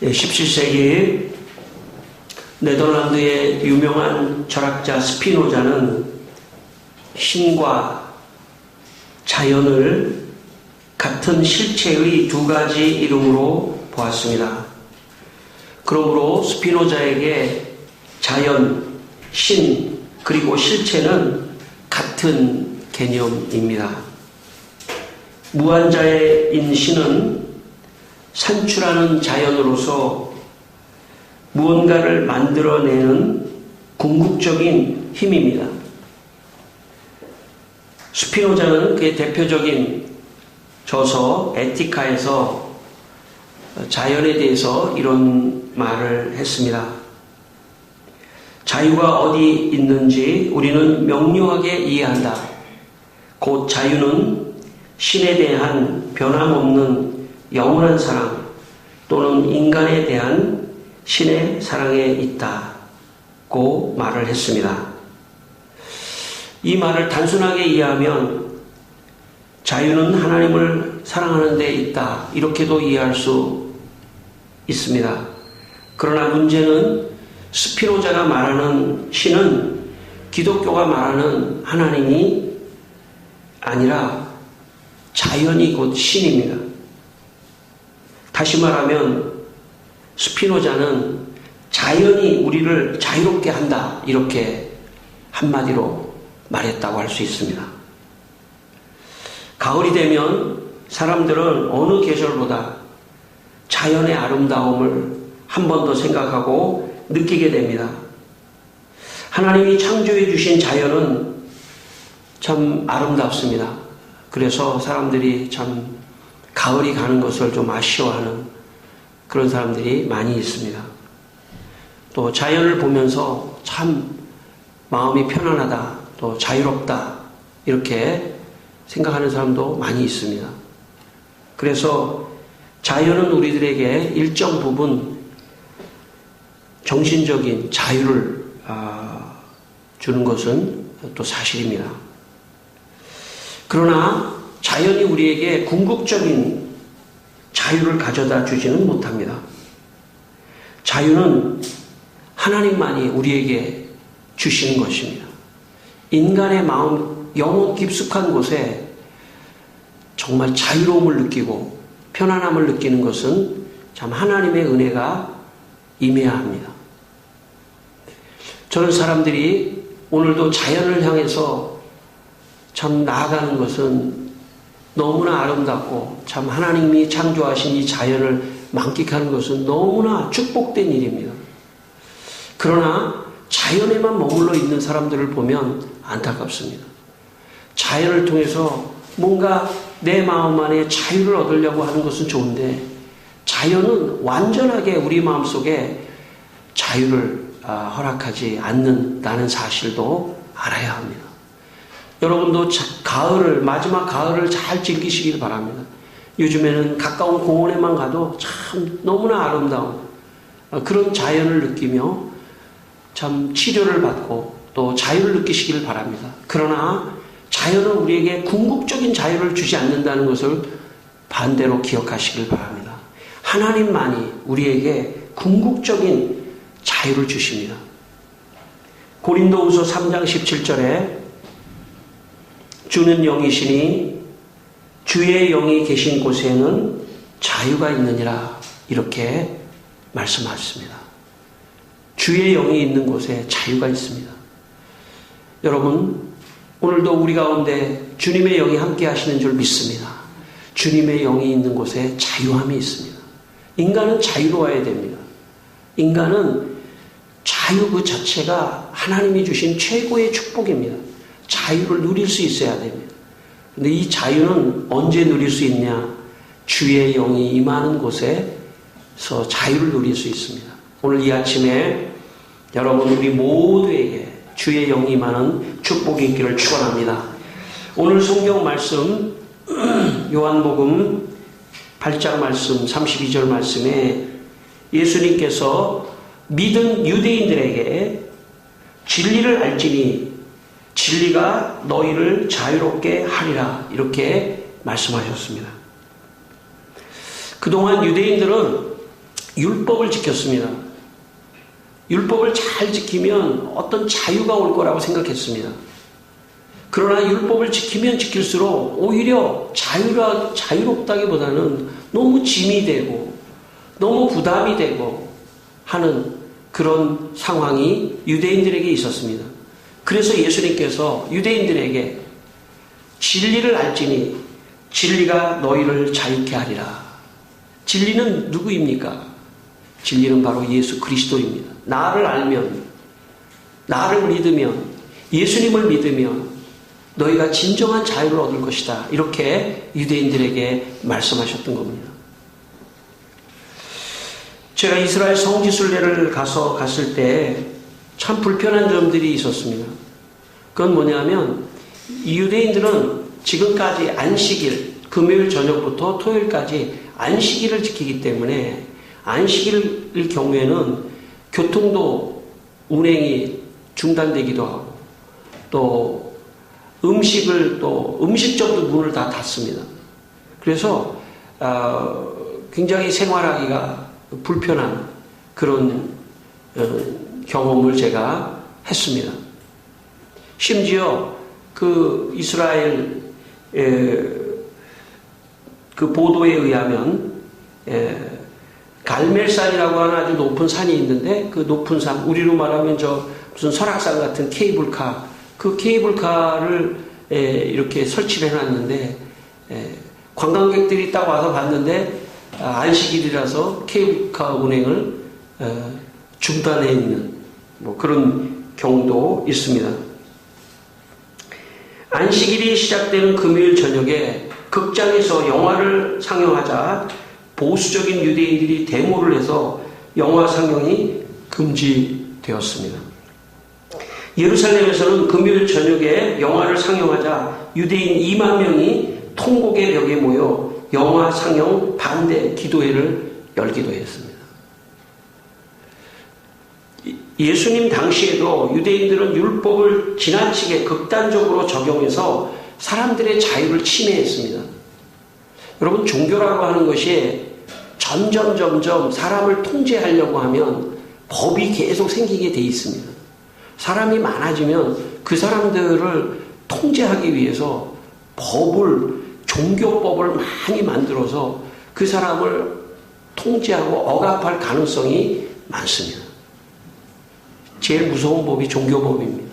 17세기 네덜란드의 유명한 철학자 스피노자는 신과 자연을 같은 실체의 두 가지 이름으로 보았습니다. 그러므로 스피노자에게 자연, 신, 그리고 실체는 같은 개념입니다. 무한자인 신은 산출하는 자연으로서 무언가를 만들어내는 궁극적인 힘입니다. 스피노자는 그의 대표적인 저서 에티카에서 자연에 대해서 이런 말을 했습니다. 자유가 어디 있는지 우리는 명료하게 이해한다. 곧 자유는 신에 대한 변함없는 영원한 사랑 또는 인간에 대한 신의 사랑에 있다고 말을 했습니다. 이 말을 단순하게 이해하면 자유는 하나님을 사랑하는 데 있다 이렇게도 이해할 수 있습니다. 그러나 문제는 스피노자가 말하는 신은 기독교가 말하는 하나님이 아니라 자연이 곧 신입니다. 다시 말하면 스피노자는 자연이 우리를 자유롭게 한다 이렇게 한마디로 말했다고 할 수 있습니다. 가을이 되면 사람들은 어느 계절보다 자연의 아름다움을 한 번 더 생각하고 느끼게 됩니다. 하나님이 창조해 주신 자연은 참 아름답습니다. 그래서 사람들이 참 가을이 가는 것을 좀 아쉬워하는 그런 사람들이 많이 있습니다. 또 자연을 보면서 참 마음이 편안하다, 또 자유롭다 이렇게 생각하는 사람도 많이 있습니다. 그래서 자연은 우리들에게 일정 부분 정신적인 자유를 주는 것은 또 사실입니다. 그러나 자연이 우리에게 궁극적인 자유를 가져다 주지는 못합니다. 자유는 하나님만이 우리에게 주시는 것입니다. 인간의 마음, 영혼 깊숙한 곳에 정말 자유로움을 느끼고 편안함을 느끼는 것은 참 하나님의 은혜가 임해야 합니다. 저는 사람들이 오늘도 자연을 향해서 참 나아가는 것은 너무나 아름답고 참 하나님이 창조하신 이 자연을 만끽하는 것은 너무나 축복된 일입니다. 그러나 자연에만 머물러 있는 사람들을 보면 안타깝습니다. 자연을 통해서 뭔가 내 마음 안에 자유를 얻으려고 하는 것은 좋은데 자연은 완전하게 우리 마음속에 자유를 허락하지 않는다는 사실도 알아야 합니다. 여러분도 가을을, 마지막 가을을 잘 즐기시길 바랍니다. 요즘에는 가까운 공원에만 가도 참 너무나 아름다운 그런 자연을 느끼며 참 치료를 받고 또 자유를 느끼시길 바랍니다. 그러나 자연은 우리에게 궁극적인 자유를 주지 않는다는 것을 반대로 기억하시길 바랍니다. 하나님만이 우리에게 궁극적인 자유를 주십니다. 고린도후서 3장 17절에 주는 영이시니 주의 영이 계신 곳에는 자유가 있느니라 이렇게 말씀하셨습니다. 주의 영이 있는 곳에 자유가 있습니다. 여러분 오늘도 우리 가운데 주님의 영이 함께 하시는 줄 믿습니다. 주님의 영이 있는 곳에 자유함이 있습니다. 인간은 자유로워야 됩니다. 인간은 자유 그 자체가 하나님이 주신 최고의 축복입니다. 자유를 누릴 수 있어야 됩니다. 근데 이 자유는 언제 누릴 수 있냐? 주의 영이 임하는 곳에서 자유를 누릴 수 있습니다. 오늘 이 아침에 여러분 우리 모두에게 주의 영이 임하는 축복이 있기를 축원합니다. 오늘 성경 말씀 요한복음 8장 말씀 32절 말씀에 예수님께서 믿은 유대인들에게 진리를 알지니 진리가 너희를 자유롭게 하리라 이렇게 말씀하셨습니다. 그동안 유대인들은 율법을 지켰습니다. 율법을 잘 지키면 어떤 자유가 올 거라고 생각했습니다. 그러나 율법을 지키면 지킬수록 오히려 자유롭다기보다는 너무 짐이 되고 너무 부담이 되고 하는 그런 상황이 유대인들에게 있었습니다. 그래서 예수님께서 유대인들에게 진리를 알지니 진리가 너희를 자유케 하리라. 진리는 누구입니까? 진리는 바로 예수 그리스도입니다. 나를 알면, 나를 믿으면, 예수님을 믿으면 너희가 진정한 자유를 얻을 것이다. 이렇게 유대인들에게 말씀하셨던 겁니다. 제가 이스라엘 성지순례를 갔을 때 참 불편한 점들이 있었습니다. 그건 뭐냐면 이 유대인들은 지금까지 안식일, 금요일 저녁부터 토요일까지 안식일을 지키기 때문에 안식일 경우에는 교통도 운행이 중단되기도 하고 또 음식점도 문을 다 닫습니다. 그래서 굉장히 생활하기가 불편한 그런 경험을 제가 했습니다. 심지어 그 이스라엘 그 보도에 의하면 갈멜산이라고 하는 아주 높은 산이 있는데 그 높은 산, 우리로 말하면 무슨 설악산 같은 케이블카, 그 케이블카를 이렇게 설치를 해놨는데 관광객들이 딱 와서 봤는데 안식일이라서 케이블카 운행을 중단해 있는 그런 경우도 있습니다. 안식일이 시작되는 금요일 저녁에 극장에서 영화를 상영하자 보수적인 유대인들이 데모를 해서 영화 상영이 금지되었습니다. 예루살렘에서는 금요일 저녁에 영화를 상영하자 유대인 2만 명이 통곡의 벽에 모여 영화 상영 반대 기도회를 열기도 했습니다. 예수님 당시에도 유대인들은 율법을 지나치게 극단적으로 적용해서 사람들의 자유를 침해했습니다. 여러분, 종교라고 하는 것이 점점 사람을 통제하려고 하면 법이 계속 생기게 돼 있습니다. 사람이 많아지면 그 사람들을 통제하기 위해서 종교법을 많이 만들어서 그 사람을 통제하고 억압할 가능성이 많습니다. 제일 무서운 법이 종교법입니다.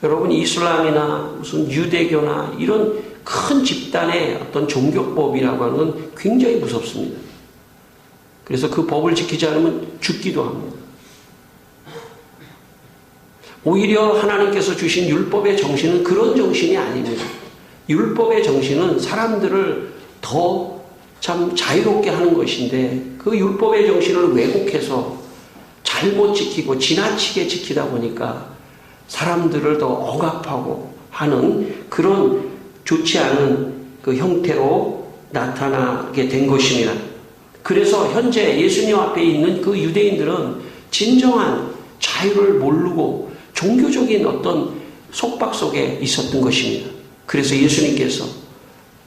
여러분, 이슬람이나 무슨 유대교나 이런 큰 집단의 어떤 종교법이라고 하는 건 굉장히 무섭습니다. 그래서 그 법을 지키지 않으면 죽기도 합니다. 오히려 하나님께서 주신 율법의 정신은 그런 정신이 아닙니다. 율법의 정신은 사람들을 더 참 자유롭게 하는 것인데 그 율법의 정신을 왜곡해서 잘못 지키고 지나치게 지키다 보니까 사람들을 더 억압하고 하는 그런 좋지 않은 그 형태로 나타나게 된 것입니다. 그래서 현재 예수님 앞에 있는 그 유대인들은 진정한 자유를 모르고 종교적인 어떤 속박 속에 있었던 것입니다. 그래서 예수님께서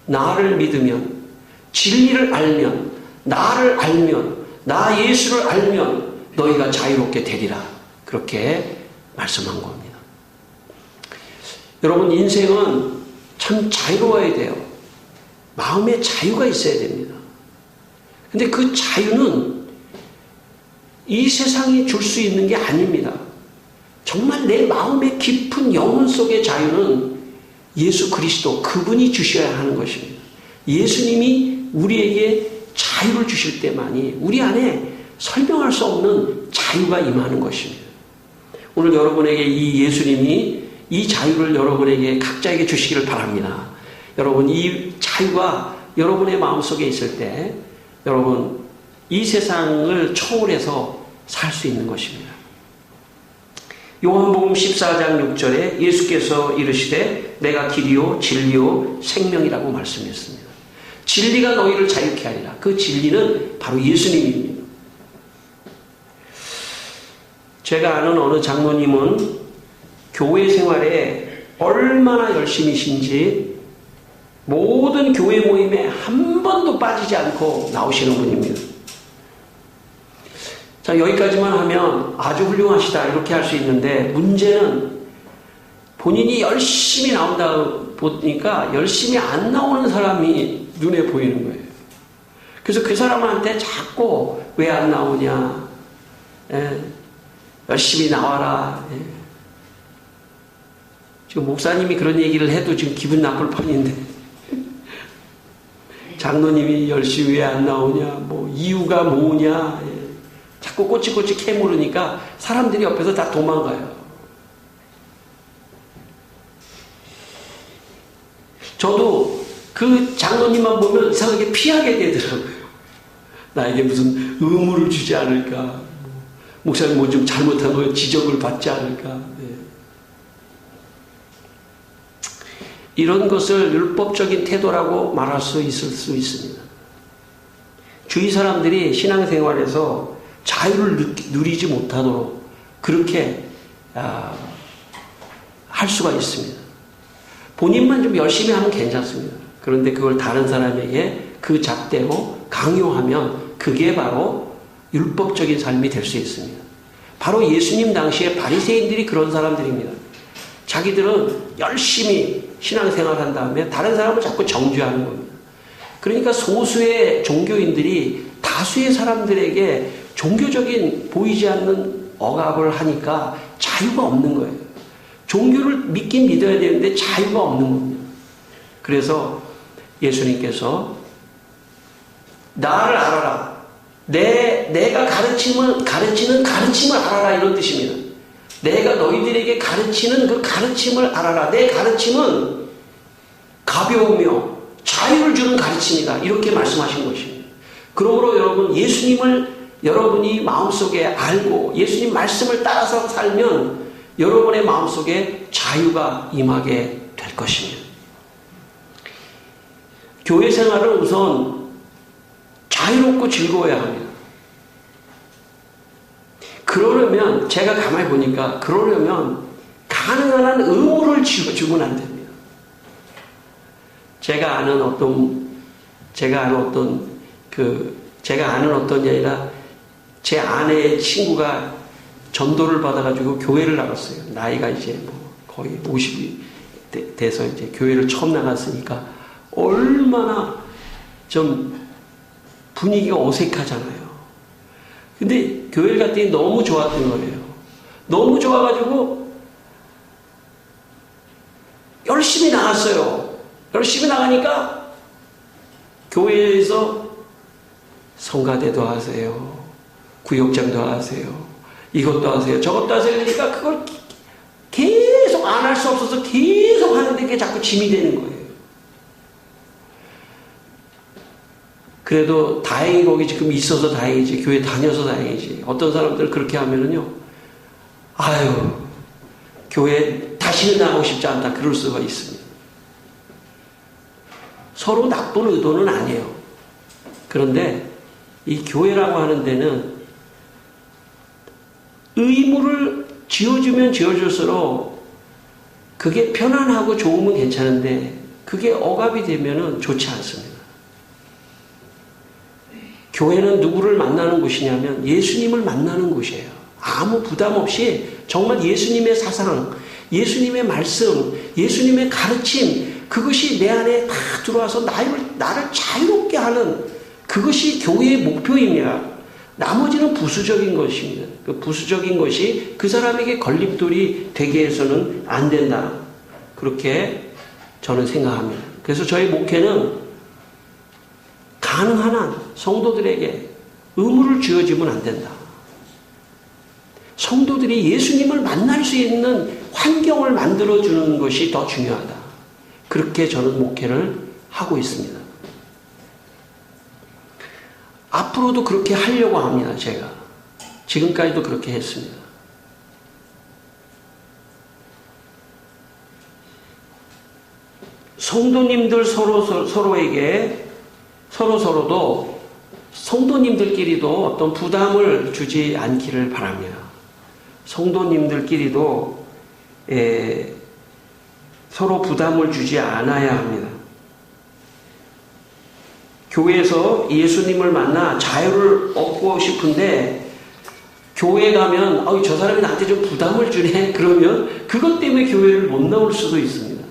나를 믿으면, 진리를 알면, 나를 알면, 나 예수를 알면 너희가 자유롭게 되리라. 그렇게 말씀한 겁니다. 여러분, 인생은 참 자유로워야 돼요. 마음에 자유가 있어야 됩니다. 근데 그 자유는 이 세상이 줄 수 있는 게 아닙니다. 정말 내 마음의 깊은 영혼 속의 자유는 예수 그리스도, 그분이 주셔야 하는 것입니다. 예수님이 우리에게 자유를 주실 때만이 우리 안에 설명할 수 없는 자유가 임하는 것입니다. 오늘 여러분에게 이 예수님이 이 자유를 여러분에게 각자에게 주시기를 바랍니다. 여러분, 이 자유가 여러분의 마음속에 있을 때 여러분 이 세상을 초월해서 살 수 있는 것입니다. 요한복음 14장 6절에 예수께서 이르시되 내가 길이요 진리요 생명이라고 말씀했습니다. 진리가 너희를 자유케 하리라. 그 진리는 바로 예수님입니다. 제가 아는 어느 장로님은 교회 생활에 얼마나 열심히신지 모든 교회 모임에 한 번도 빠지지 않고 나오시는 분입니다. 자, 여기까지만 하면 아주 훌륭하시다 이렇게 할 수 있는데, 문제는 본인이 열심히 나온다 보니까 열심히 안 나오는 사람이 눈에 보이는 거예요. 그래서 그 사람한테 자꾸 왜 안 나오냐, 열심히 나와라. 지금 목사님이 그런 얘기를 해도 지금 기분 나쁠 판인데, 장로님이 열심히 왜 안 나오냐, 뭐 이유가 뭐냐, 자꾸 꼬치꼬치 캐물으니까 사람들이 옆에서 다 도망가요. 저도 그 장로님만 보면 이상하게 피하게 되더라고요. 나에게 무슨 의무를 주지 않을까, 목사님 뭐 좀 잘못한 거 지적을 받지 않을까. 이런 것을 율법적인 태도라고 말할 수 있을 수 있습니다. 주위 사람들이 신앙생활에서 자유를 누리지 못하도록 그렇게 할 수가 있습니다. 본인만 좀 열심히 하면 괜찮습니다. 그런데 그걸 다른 사람에게 그 잣대로 강요하면 그게 바로 율법적인 삶이 될 수 있습니다. 바로 예수님 당시에 바리새인들이 그런 사람들입니다. 자기들은 열심히 신앙생활 한 다음에 다른 사람을 자꾸 정죄하는 겁니다. 그러니까 소수의 종교인들이 다수의 사람들에게 종교적인 보이지 않는 억압을 하니까 자유가 없는 거예요. 종교를 믿긴 믿어야 되는데 자유가 없는 겁니다. 그래서 예수님께서 나를 알아라. 내가 가르치는 가르침을 알아라, 이런 뜻입니다. 내가 너희들에게 가르치는 그 가르침을 알아라. 내 가르침은 가벼우며 자유를 주는 가르침이다. 이렇게 말씀하신 것입니다. 그러므로 여러분, 예수님을 여러분이 마음속에 알고 예수님 말씀을 따라서 살면 여러분의 마음속에 자유가 임하게 될 것입니다. 교회 생활은 우선 자유롭고 즐거워야 합니다. 그러려면, 제가 가만히 보니까, 그러려면 가능한 한 의무를 지어주면 안 됩니다. 제가 아는 어떤 게 아니라 제 아내의 친구가 전도를 받아가지고 교회를 나갔어요. 나이가 이제 뭐 거의 50이 돼서 이제 교회를 처음 나갔으니까 얼마나 좀 분위기가 어색하잖아요. 근데 교회를 갔더니 너무 좋았던 거예요. 너무 좋아가지고 열심히 나갔어요. 열심히 나가니까 교회에서 성가대도 하세요. 구역장도 하세요. 이것도 하세요. 저것도 하세요. 그러니까 그걸 계속 안 할 수 없어서 계속 하는데 그게 자꾸 짐이 되는 거예요. 그래도 다행히 거기 지금 있어서 다행이지, 교회 다녀서 다행이지. 어떤 사람들 그렇게 하면은요, 아유, 교회 다시는 나가고 싶지 않다, 그럴 수가 있습니다. 서로 나쁜 의도는 아니에요. 그런데 이 교회라고 하는 데는 의무를 지어주면 지어줄수록 그게 편안하고 좋으면 괜찮은데 그게 억압이 되면은 좋지 않습니다. 교회는 누구를 만나는 곳이냐면 예수님을 만나는 곳이에요. 아무 부담 없이 정말 예수님의 사상, 예수님의 말씀, 예수님의 가르침, 그것이 내 안에 다 들어와서 나를 자유롭게 하는 그것이 교회의 목표입니다. 나머지는 부수적인 것입니다. 그 부수적인 것이 그 사람에게 걸림돌이 되게 해서는 안 된다. 그렇게 저는 생각합니다. 그래서 저희 목회는 가능한 한 성도들에게 의무를 지어주면 안 된다. 성도들이 예수님을 만날 수 있는 환경을 만들어주는 것이 더 중요하다. 그렇게 저는 목회를 하고 있습니다. 앞으로도 그렇게 하려고 합니다. 제가 지금까지도 그렇게 했습니다. 성도님들 서로에게 서로도 성도님들끼리도 어떤 부담을 주지 않기를 바랍니다. 성도님들끼리도 서로 부담을 주지 않아야 합니다. 교회에서 예수님을 만나 자유를 얻고 싶은데 교회 가면 저 사람이 나한테 좀 부담을 주네. 그러면 그것 때문에 교회를 못 나올 수도 있습니다.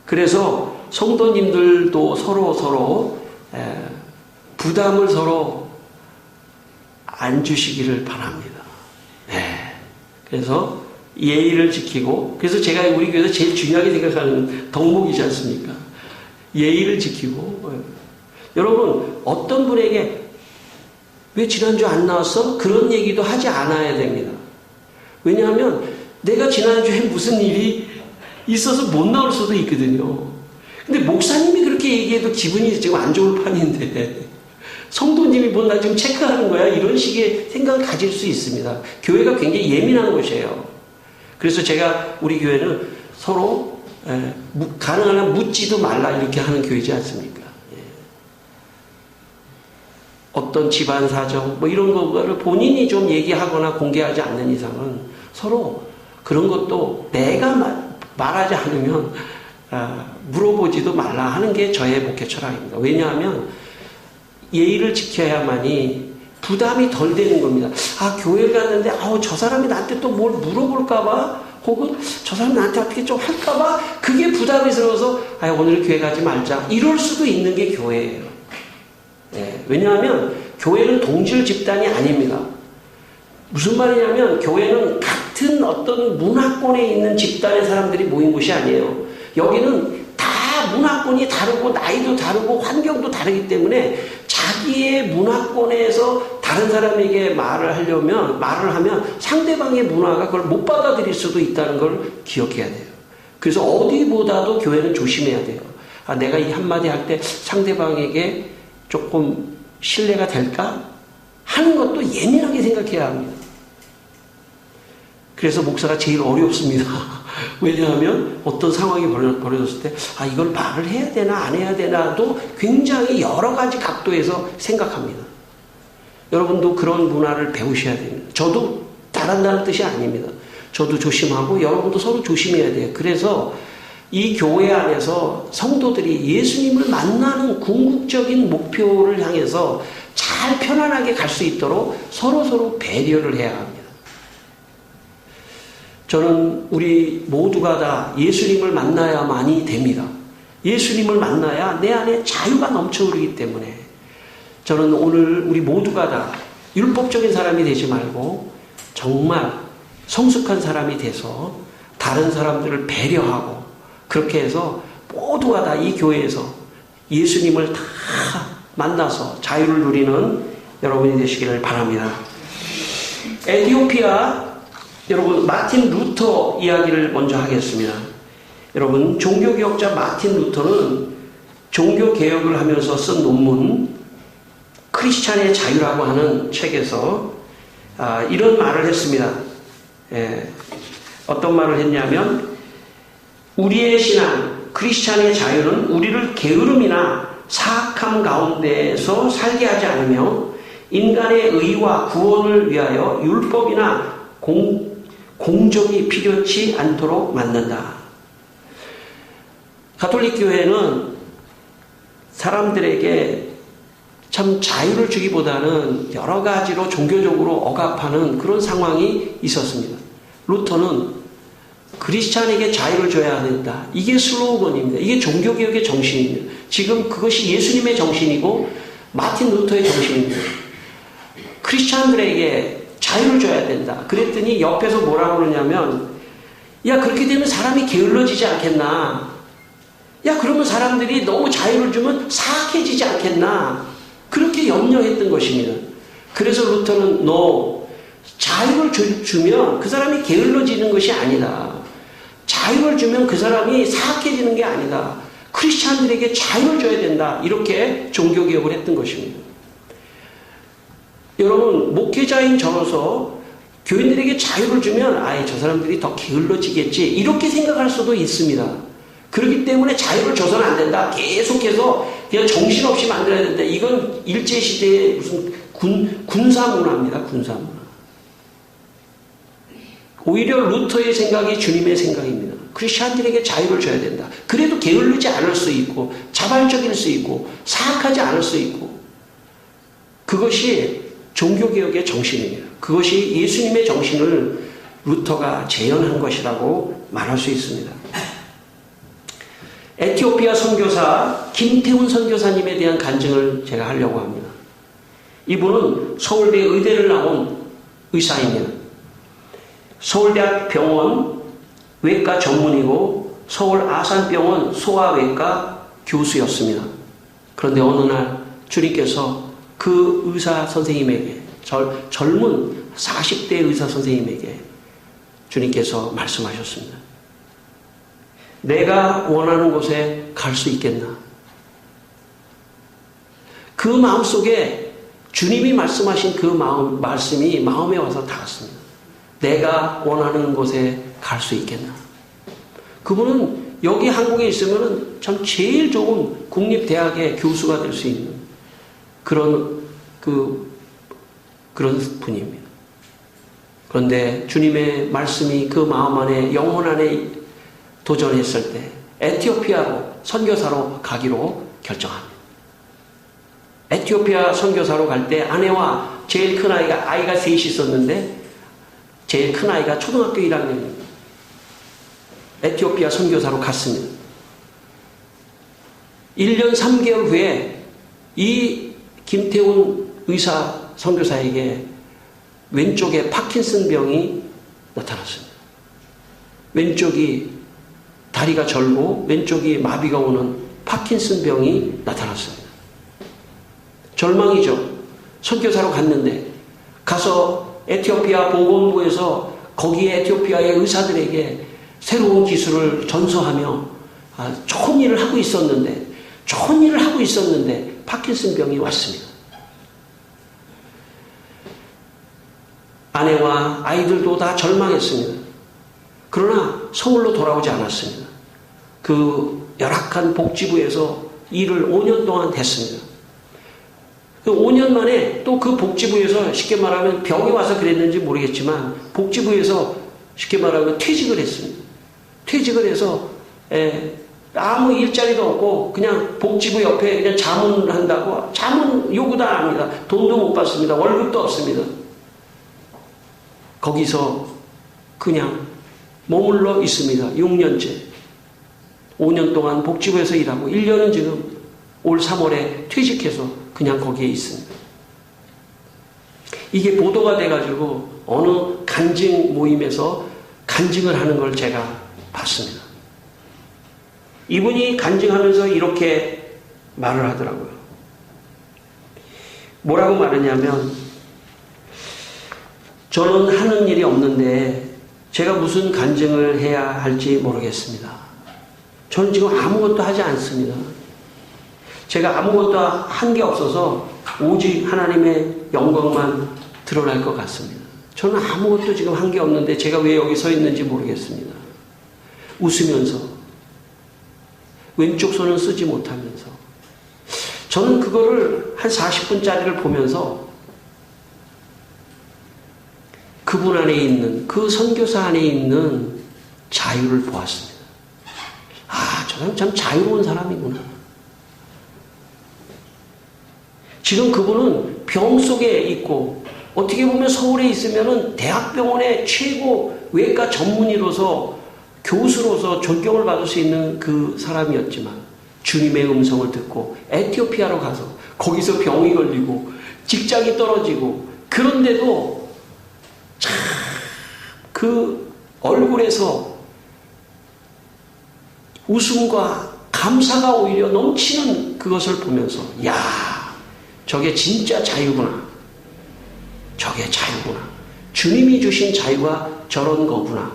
그래서 성도님들도 서로 부담을 서로 안 주시기를 바랍니다. 그래서 예의를 지키고, 그래서 제가 우리 교회에서 제일 중요하게 생각하는 덕목이지 않습니까? 예의를 지키고. 여러분, 어떤 분에게 왜 지난주 안 나왔어? 그런 얘기도 하지 않아야 됩니다. 왜냐하면 내가 지난주에 무슨 일이 있어서 못 나올 수도 있거든요. 근데 목사님이 그렇게 얘기해도 기분이 지금 안 좋을 판인데 성도님이 뭐 나 지금 체크하는 거야? 이런 식의 생각을 가질 수 있습니다. 교회가 굉장히 예민한 곳이에요. 그래서 제가 우리 교회는 서로 가능한 한 묻지도 말라 이렇게 하는 교회지 않습니까? 어떤 집안 사정 뭐 이런 거를 본인이 좀 얘기하거나 공개하지 않는 이상은 서로 그런 것도 내가 말하지 않으면 물어보지도 말라 하는 게 저의 목회 철학입니다. 왜냐하면 예의를 지켜야만이 부담이 덜 되는 겁니다. 교회 갔는데 저 사람이 나한테 또 뭘 물어볼까봐, 혹은 저 사람이 나한테 어떻게 좀 할까봐 그게 부담스러워서 오늘 교회 가지 말자 이럴 수도 있는 게 교회예요. 왜냐하면 교회는 동질 집단이 아닙니다. 무슨 말이냐면 교회는 같은 어떤 문화권에 있는 집단의 사람들이 모인 곳이 아니에요. 여기는 다 문화권이 다르고 나이도 다르고 환경도 다르기 때문에 자기의 문화권에서 다른 사람에게 말을 하면 상대방의 문화가 그걸 못 받아들일 수도 있다는 걸 기억해야 돼요. 그래서 어디보다도 교회는 조심해야 돼요. 내가 이 한마디 할 때 상대방에게 조금 신뢰가 될까? 하는 것도 예민하게 생각해야 합니다. 그래서 목사가 제일 어렵습니다. 왜냐하면 어떤 상황이 벌어졌을 때 이걸 말을 해야 되나 안 해야 되나도 굉장히 여러 가지 각도에서 생각합니다. 여러분도 그런 문화를 배우셔야 됩니다. 저도 잘한다는 뜻이 아닙니다. 저도 조심하고 여러분도 서로 조심해야 돼요. 그래서 이 교회 안에서 성도들이 예수님을 만나는 궁극적인 목표를 향해서 잘 편안하게 갈 수 있도록 서로 배려를 해야 합니다. 저는 우리 모두가 다 예수님을 만나야만이 됩니다. 예수님을 만나야 내 안에 자유가 넘쳐흐르기 때문에 저는 오늘 우리 모두가 다 율법적인 사람이 되지 말고 정말 성숙한 사람이 돼서 다른 사람들을 배려하고 그렇게 해서 모두가 다 이 교회에서 예수님을 다 만나서 자유를 누리는 여러분이 되시기를 바랍니다. 에티오피아 여러분 마틴 루터 이야기를 먼저 하겠습니다. 여러분 종교개혁자 마틴 루터는 종교개혁을 하면서 쓴 논문 크리스찬의 자유라고 하는 책에서 이런 말을 했습니다. 어떤 말을 했냐면 우리의 신앙 크리스찬의 자유는 우리를 게으름이나 사악함 가운데서 살게 하지 않으며 인간의 의와 구원을 위하여 율법이나 공정이 필요치 않도록 만든다. 가톨릭 교회는 사람들에게 참 자유를 주기보다는 여러 가지로 종교적으로 억압하는 그런 상황이 있었습니다. 루터는 크리스찬에게 자유를 줘야 된다. 이게 슬로건입니다. 이게 종교개혁의 정신입니다. 지금 그것이 예수님의 정신이고 마틴 루터의 정신입니다. 크리스찬들에게 자유를 줘야 된다. 그랬더니 옆에서 뭐라고 그러냐면 그렇게 되면 사람이 게을러지지 않겠나. 그러면 사람들이 너무 자유를 주면 사악해지지 않겠나. 그렇게 염려했던 것입니다. 그래서 루터는 자유를 주면 그 사람이 게을러지는 것이 아니다. 자유를 주면 그 사람이 사악해지는 게 아니다. 크리스찬들에게 자유를 줘야 된다. 이렇게 종교개혁을 했던 것입니다. 여러분 목회자인 저로서 교인들에게 자유를 주면 저 사람들이 더 게을러지겠지 이렇게 생각할 수도 있습니다. 그렇기 때문에 자유를 줘서는 안 된다. 계속해서 그냥 정신없이 만들어야 된다. 이건 일제시대의 무슨 군사문화입니다. 군사문화. 오히려 루터의 생각이 주님의 생각입니다. 크리스찬들에게 자유를 줘야 된다. 그래도 게을르지 않을 수 있고 자발적일 수 있고 사악하지 않을 수 있고 그것이 종교개혁의 정신입니다. 그것이 예수님의 정신을 루터가 재현한 것이라고 말할 수 있습니다. 에티오피아 선교사 김태훈 선교사님에 대한 간증을 제가 하려고 합니다. 이분은 서울대 의대를 나온 의사입니다. 서울대학 병원 외과 전문이고 서울 아산병원 소아외과 교수였습니다. 그런데 어느 날 주님께서 그 의사 선생님에게, 젊은 40대 의사 선생님에게 주님께서 말씀하셨습니다. 내가 원하는 곳에 갈 수 있겠나? 그 마음속에 주님이 말씀하신 그 말씀이 마음에 와서 닿았습니다. 내가 원하는 곳에 갈 수 있겠나? 그분은 여기 한국에 있으면 참 제일 좋은 국립대학의 교수가 될 수 있는 그런 분입니다. 그런데 주님의 말씀이 그 마음 안에, 영혼 안에 도전했을 때 에티오피아로 선교사로 가기로 결정합니다. 에티오피아 선교사로 갈 때 아내와 제일 큰 아이가 셋이 있었는데 제일 큰 아이가 초등학교 1학년입니다. 에티오피아 선교사로 갔습니다. 1년 3개월 후에 이 김태훈 의사 선교사에게 왼쪽에 파킨슨 병이 나타났습니다. 왼쪽이 다리가 절고 왼쪽이 마비가 오는 파킨슨 병이 나타났습니다. 절망이죠. 선교사로 갔는데 가서 에티오피아 보건부에서 거기에 에티오피아의 의사들에게 새로운 기술을 전수하며 좋은 일을 하고 있었는데 파킨슨 병이 왔습니다. 아내와 아이들도 다 절망했습니다. 그러나 서울로 돌아오지 않았습니다. 그 열악한 복지부에서 일을 5년 동안 했습니다. 그 5년 만에 또 그 복지부에서 쉽게 말하면 병이 와서 그랬는지 모르겠지만 복지부에서 쉽게 말하면 퇴직을 했습니다. 퇴직을 해서 아무 일자리도 없고 그냥 복지부 옆에 그냥 자문한다고, 자문 요구도 안 합니다. 돈도 못 받습니다. 월급도 없습니다. 거기서 그냥 머물러 있습니다. 6년째. 5년 동안 복지부에서 일하고 1년은 지금 올 3월에 퇴직해서 그냥 거기에 있습니다. 이게 보도가 돼가지고 어느 간증 모임에서 간증을 하는 걸 제가 봤습니다. 이분이 간증하면서 이렇게 말을 하더라고요. 뭐라고 말하냐면, 저는 하는 일이 없는데 제가 무슨 간증을 해야 할지 모르겠습니다. 저는 지금 아무것도 하지 않습니다. 제가 아무것도 한 게 없어서 오직 하나님의 영광만 드러날 것 같습니다. 저는 아무것도 지금 한 게 없는데 제가 왜 여기 서 있는지 모르겠습니다. 웃으면서 왼쪽 손은 쓰지 못하면서 저는 그거를 한 40분짜리를 보면서 그분 안에 있는, 그 선교사 안에 있는 자유를 보았습니다. 저 사람 참 자유로운 사람이구나. 지금 그분은 병 속에 있고 어떻게 보면 서울에 있으면은 대학병원의 최고 외과 전문의로서 교수로서 존경을 받을 수 있는 그 사람이었지만 주님의 음성을 듣고 에티오피아로 가서 거기서 병이 걸리고 직장이 떨어지고, 그런데도 참 그 얼굴에서 웃음과 감사가 오히려 넘치는 그것을 보면서, 저게 진짜 자유구나. 저게 자유구나. 주님이 주신 자유가 저런 거구나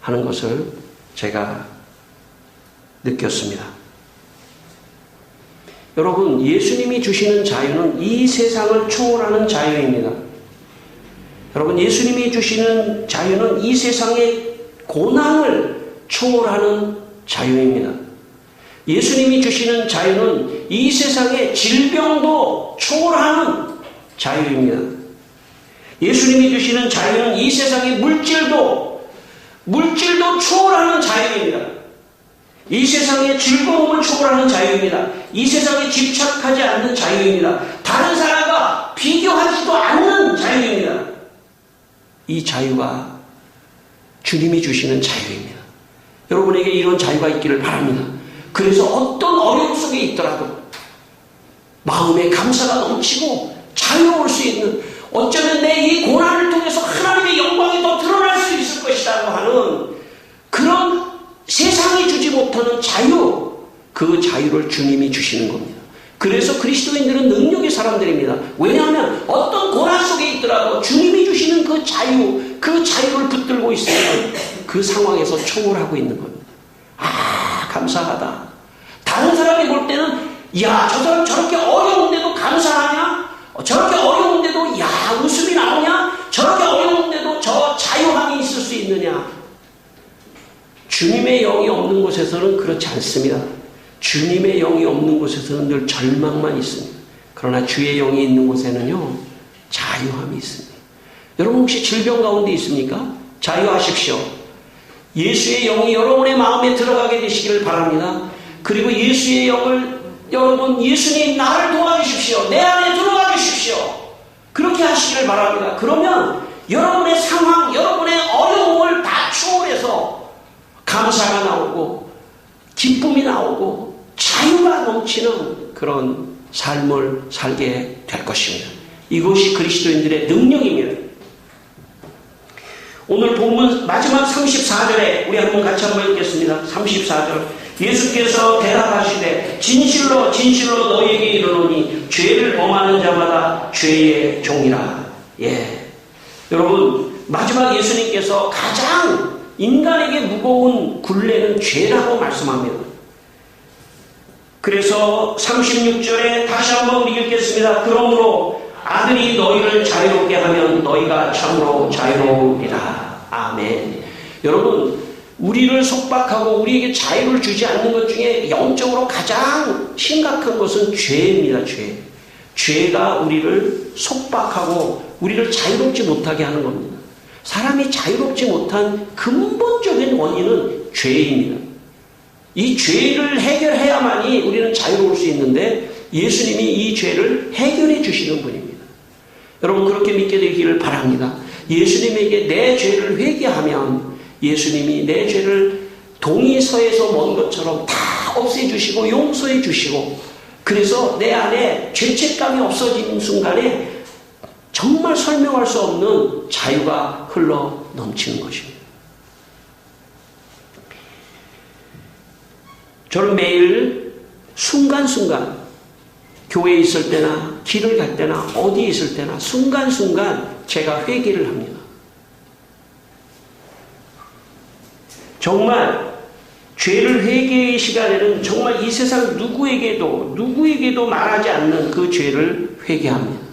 하는 것을 제가 느꼈습니다. 여러분, 예수님이 주시는 자유는 이 세상을 초월하는 자유입니다. 여러분, 예수님이 주시는 자유는 이 세상의 고난을 초월하는 자유입니다. 예수님이 주시는 자유는 이 세상의 질병도 초월하는 자유입니다. 예수님이 주시는 자유는 이 세상의 물질도 초월하는 자유입니다. 이 세상의 즐거움을 초월하는 자유입니다. 이 세상에 집착하지 않는 자유입니다. 다른 사람과 비교하지도 않는 이 자유가 주님이 주시는 자유입니다. 여러분에게 이런 자유가 있기를 바랍니다. 그래서 어떤 어려움 속에 있더라도 마음에 감사가 넘치고 자유로울 수 있는, 어쩌면 내 이 고난을 통해서 하나님의 영광이 더 드러날 수 있을 것이라고 하는 그런 세상이 주지 못하는 자유, 그 자유를 주님이 주시는 겁니다. 그래서 그리스도인들은 능력의 사람들입니다. 왜냐하면 어떤 고난 속에 있더라도 주님이 주시는 그 자유, 그 자유를 붙들고 있으면 그 상황에서 청홀하고 있는 겁니다. 아, 감사하다. 다른 사람이 볼 때는 야, 저 사람 저렇게 어려운데도 감사하냐? 저렇게 어려운데도 야, 웃음이 나오냐? 저렇게 어려운데도 저 자유함이 있을 수 있느냐? 주님의 영이 없는 곳에서는 그렇지 않습니다. 주님의 영이 없는 곳에서는 늘 절망만 있습니다. 그러나 주의 영이 있는 곳에는요, 자유함이 있습니다. 여러분 혹시 질병 가운데 있습니까? 자유하십시오. 예수의 영이 여러분의 마음에 들어가게 되시기를 바랍니다. 그리고 예수의 영을 여러분, 예수님 나를 도와주십시오. 내 안에 들어와 주십시오. 그렇게 하시기를 바랍니다. 그러면 여러분의 상황, 여러분의 어려움을 다 초월해서 감사가 나오고 기쁨이 나오고 자유가 넘치는 그런 삶을 살게 될 것입니다. 이것이 그리스도인들의 능력입니다. 오늘 본문 마지막 34절에 우리 한번 같이 한번 읽겠습니다. 34절. 예수께서 대답하시되 진실로 진실로 너희에게 이르노니 죄를 범하는 자마다 죄의 종이라. 예, 여러분 마지막 예수님께서 가장 인간에게 무거운 굴레는 죄라고 말씀합니다. 그래서 36절에 다시 한번 우리 읽겠습니다. 그러므로 아들이 너희를 자유롭게 하면 너희가 참으로 자유로우리라. 아멘. 여러분, 우리를 속박하고 우리에게 자유를 주지 않는 것 중에 영적으로 가장 심각한 것은 죄입니다. 죄가 우리를 속박하고 우리를 자유롭지 못하게 하는 겁니다. 사람이 자유롭지 못한 근본적인 원인은 죄입니다. 이 죄를 해결해야만이 우리는 자유로울 수 있는데 예수님이 이 죄를 해결해 주시는 분입니다. 여러분 그렇게 믿게 되기를 바랍니다. 예수님에게 내 죄를 회개하면 예수님이 내 죄를 동의서에서 먼 것처럼 다 없애주시고 용서해 주시고, 그래서 내 안에 죄책감이 없어지는 순간에 정말 설명할 수 없는 자유가 흘러 넘치는 것입니다. 저는 매일 순간순간 교회에 있을 때나 길을 갈 때나 어디에 있을 때나 순간순간 제가 회개를 합니다. 정말 죄를 회개의 시간에는 정말 이 세상 누구에게도 말하지 않는 그 죄를 회개합니다.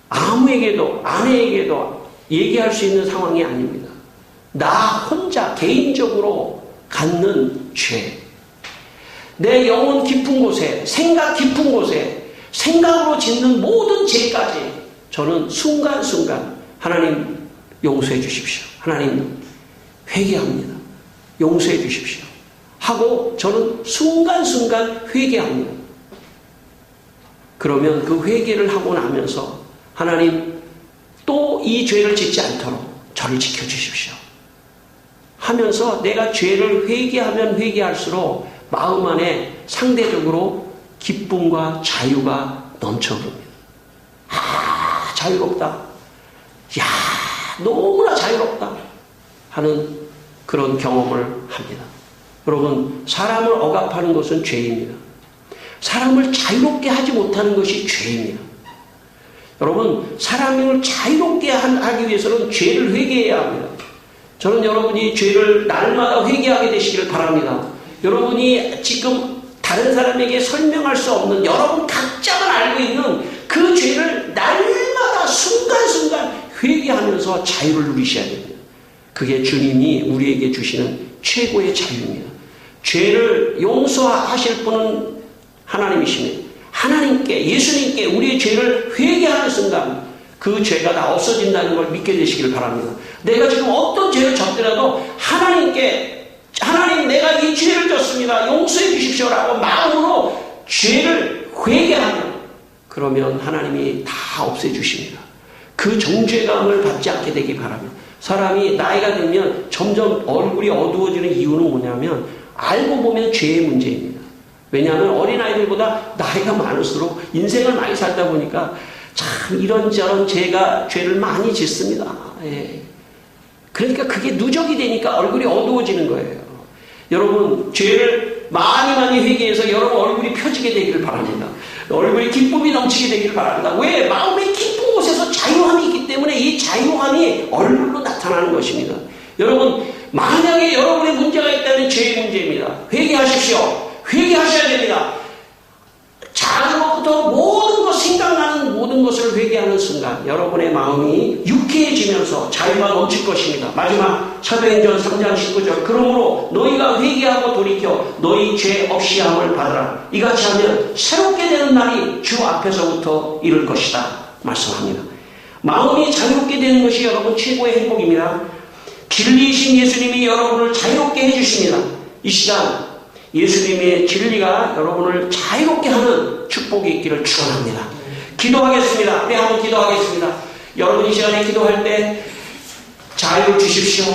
아무에게도 아내에게도 얘기할 수 있는 상황이 아닙니다. 나 혼자 개인적으로 갖는 죄, 내 영혼 깊은 곳에, 생각 깊은 곳에 생각으로 짓는 모든 죄까지 저는 순간순간 하나님 용서해 주십시오. 하나님 회개합니다. 용서해 주십시오. 하고 저는 순간순간 회개합니다. 그러면 그 회개를 하고 나면서 하나님 또 이 죄를 짓지 않도록 저를 지켜주십시오. 하면서 내가 죄를 회개하면 회개할수록 마음 안에 상대적으로 기쁨과 자유가 넘쳐흐릅니다. 아, 자유롭다. 야, 너무나 자유롭다. 하는 그런 경험을 합니다. 여러분, 사람을 억압하는 것은 죄입니다. 사람을 자유롭게 하지 못하는 것이 죄입니다. 여러분, 사람을 자유롭게 하기 위해서는 죄를 회개해야 합니다. 저는 여러분이 죄를 날마다 회개하게 되시기를 바랍니다. 여러분이 지금 다른 사람에게 설명할 수 없는 여러분 각자만 알고 있는 그 죄를 날마다 순간순간 회개하면서 자유를 누리셔야 됩니다. 그게 주님이 우리에게 주시는 최고의 자유입니다. 죄를 용서하실 분은 하나님이십니다. 하나님께, 예수님께 우리의 죄를 회개하는 순간 그 죄가 다 없어진다는 걸 믿게 되시길 바랍니다. 내가 지금 어떤 죄를 졌더라도 하나님께, 하나님 내가 이 죄를 졌습니다. 용서해 주십시오라고 마음으로 죄를 회개하면 그러면 하나님이 다 없애주십니다. 그 정죄감을 받지 않게 되기 바랍니다. 사람이 나이가 들면 점점 얼굴이 어두워지는 이유는 뭐냐면 알고 보면 죄의 문제입니다. 왜냐하면 어린아이들보다 나이가 많을수록 인생을 많이 살다 보니까 참 이런저런 죄를 많이 짓습니다. 예. 그러니까 그게 누적이 되니까 얼굴이 어두워지는 거예요. 여러분, 죄를 많이 회개해서 여러분 얼굴이 펴지게 되기를 바랍니다. 얼굴에 기쁨이 넘치게 되기를 바랍니다. 왜? 마음의 깊은 곳에서 자유함이 있기 때문에 이 자유함이 얼굴로 나타나는 것입니다. 여러분, 만약에 여러분의 문제가 있다면 죄의 문제입니다. 회개하십시오. 회개하셔야 됩니다. 작은 것부터 모든 것, 생각나는 모든 것을 회개하는 순간 여러분의 마음이 유쾌해지면서 자유가 넘칠 것입니다. 마지막 사도행전 3장 19절 그러므로 너희가 회개하고 돌이켜 너희 죄 없이 함을 받으라. 이같이 하면 새롭게 되는 날이 주 앞에서부터 이룰 것이다 말씀합니다. 마음이 자유롭게 되는 것이 여러분 최고의 행복입니다. 진리이신 예수님이 여러분을 자유롭게 해주십니다. 이 시간 예수님의 진리가 여러분을 자유롭게 하는 축복이 있기를 축원합니다. 기도하겠습니다. 우리 한번 기도하겠습니다. 여러분 이 시간에 기도할 때 자유 주십시오.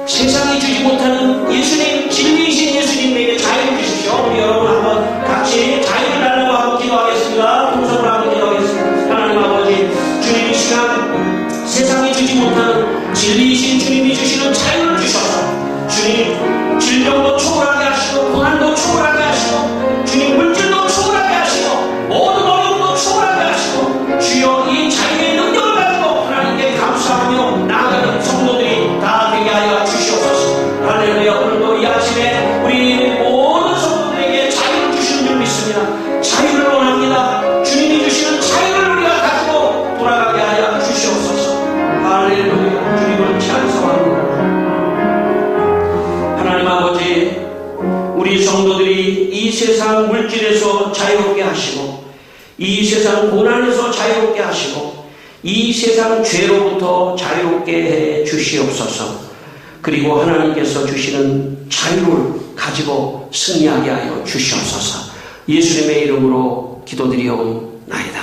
세상이 주지 못하는 예수님, 진리이신 예수님에게 자유 주십시오. 우리 여러분 한번 같이 자유를 달라고 한번 기도하겠습니다. 통성으로 한번 기도하겠습니다. 하나님 아버지, 주님 이 시간 세상이 주지 못하는 진리이신 주님이 주시는 자유를 주셔서 주님 질병도 초월하게 하시고 고난도 초월하게 하시고 주님 물질도 초월하게 하시고 모든 어려움도 초월하게 하시고 주여 이 자유의 능력을 가지고 하나님께 감사하며 나아가는 성도들이 다 되게 하여 주시옵소서. 할렐루야. 오늘도 이 아침에 우리 모든 성도들에게 자유를 주시는 줄 믿습니다. 자유를 원합니다. 주님이 주시는 자유를 우리가 가지고 돌아가게 하여 주시옵소서. 할렐루야. 주님을 찬송합니다. 하나님 아버지, 우리 성도들이 이 세상 물질에서 자유롭게 하시고 이 세상 고난에서 자유롭게 하시고 이 세상 죄로부터 자유롭게 해 주시옵소서. 그리고 하나님께서 주시는 자유를 가지고 승리하게 하여 주시옵소서. 예수님의 이름으로 기도드리옵나이다.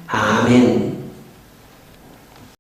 아멘.